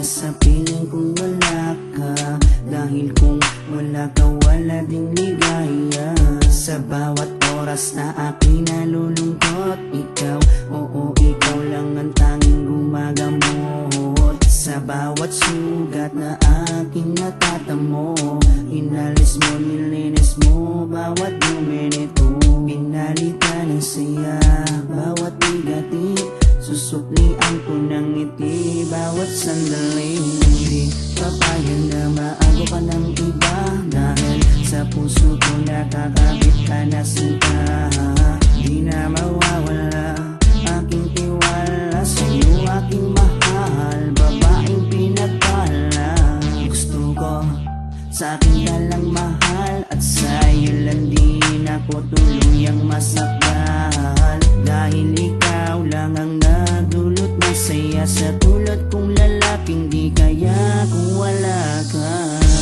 sa piling kung wala ka. Dahil kung wala ka, wala ding ligaya. Sa bawat oras na aking nalulungkot, ikaw, oo, ikaw lang ang tanging gumagamot. Sa bawat sugat na aking natatamo, inalis mo, nilinis mo bawat dumi nito. Pinalitan ng saya bawat bigatin, susuklian ko ng ngiti bawat sandali. Hindi papayag na maago ka ng iba, dahil sa puso ko nakakabit ka na sinta. Di na mawawala aking tiwala sa'yo, aking mahal, babaeng pinagpala. Gusto ko sa akin ka lang mahal, at sa'yo lang din ako tuluyang masakal. Dahil ikaw lang ang nagdulot ng saya sa tulad kong lalaking di kaya kung wala ka.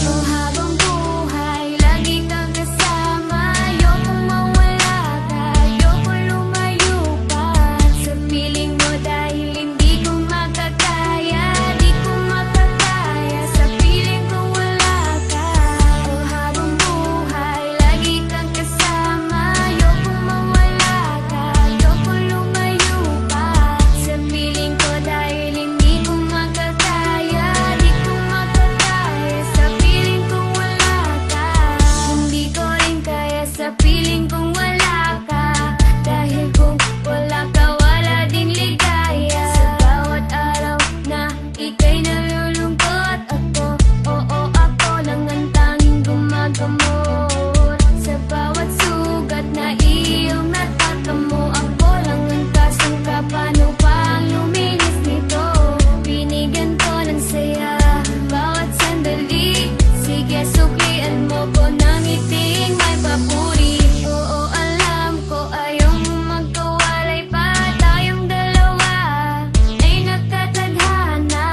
Oh, habang buhay, lagi kang kasama. Ayokong mawala ka, ayokong lumayo pa sa piling mo, dahil hindi ko makakaya, di ko makakaya sa piling kung wala ka. Oh, habang buhay, lagi kang kasama. Ayokong mawala ka, ayokong lumayo pa sa piling ko, dahil hindi ko makakaya, di ko makakaya sa piling kung wala ka. Hindi ko rin kaya sa piling kung wala ka, dahil kung wala ka, wala din ligaya. Sa bawat araw na ika'y nalulungkot, ako, oo, ako lang ang tanging gumagamot. Sa bawat sugat na iyong natatamo, ako lang ang kasangka. Paano pa ang luminis nito? Binigyan ko ng saya bawat sandali. Sige, suklian mo ko ng ngiting may papuri. Oo, alam ko ayaw mo magkawalay pa, tayong dalawa ay nagkatadhana.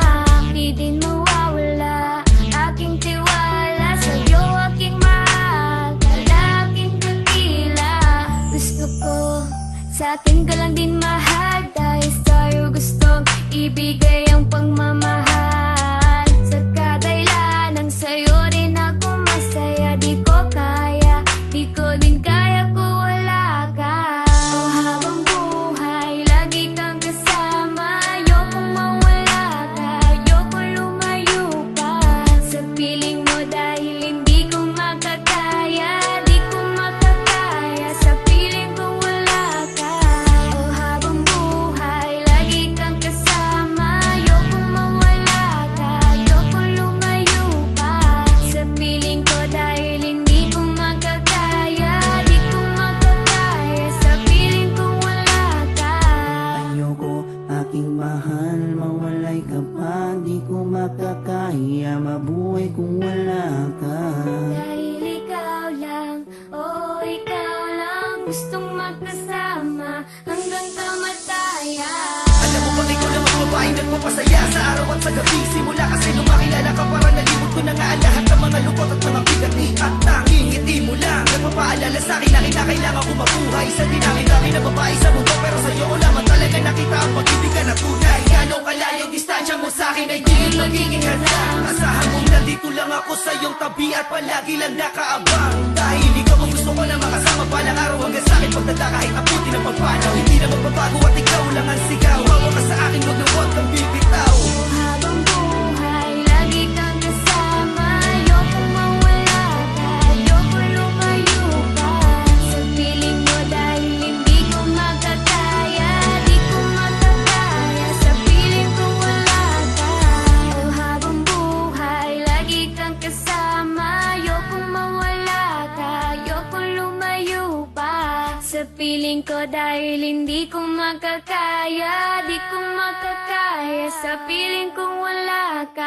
Di din mawawala aking tiwala sa'yo, aking mahal, lalaking dakila. Gusto ko sa akin ka lang din mahal, dahil sa'yo gustong ibigay ang pagmamahal. Sa kadailan ng sa'yo rin ako masaya, di ko kaya, di ko din kaya kung wala ka. Oh, habang buhay, lagi kang kasama. Ayokong mawala ka, ayokong lumayo pa sa piling mo, dahil hindi ko makakaya, di ko makakaya sa piling kung wala ka. Oh, habang buhay, lagi kang kasama. Ayokong mawala ka, ayokong lumayo pa sa piling ko, dahil hindi ko makakaya, di ko makakaya sa piling kung wala ka. Ayoko, aking mahal, mawalay ka pa, di ko makakaya mabuhay kung wala ka. Dahil ikaw lang, oo, ikaw lang gustong magkasama hanggang kamatayan. Alam mo bang ikaw lang ang babaeng nagpapasaya sa araw at sa gabi? Simula kasi nung makilala ka, parang nalimot ko na nga ang lahat ng mga lungkot at mga bigat ni at tanging ngiti mo lang nagpapaalala sa akin na kinakailangan ko mabuhay. Sa dinami-dami na babae sa mundo, pero sa'yo ko lamang talaga nakita ang pag-ibig na tunay. Gano'ng kalayo distansya mo sa akin ay di magiging hadlang. Asahan mong nandito lang ako sa iyong tabi at palagi lang nakaabang. Dahil ikaw ang gusto ko na makasama balang araw hanggang sa akin pagdada kahit abutin ang pagpanaw. Hindi na magbabago at ikaw lang ang sigaw. Bawa ka sa akin, huwag na huwag kang bibitaw. Habang buhay, lagi kang kasama. Ayokong mawala ka, ayokong lumayo pa sa piling mo, dahil hindi ko makakaya, di ko makakaya sa piling kung wala ka. Oh, habang buhay, lagi kang kasama. Ayokong mawala ka, ayokong lumayo pa sa piling ko, dahil hindi ko makakaya, di ko makakaya sa piling kung wala ka.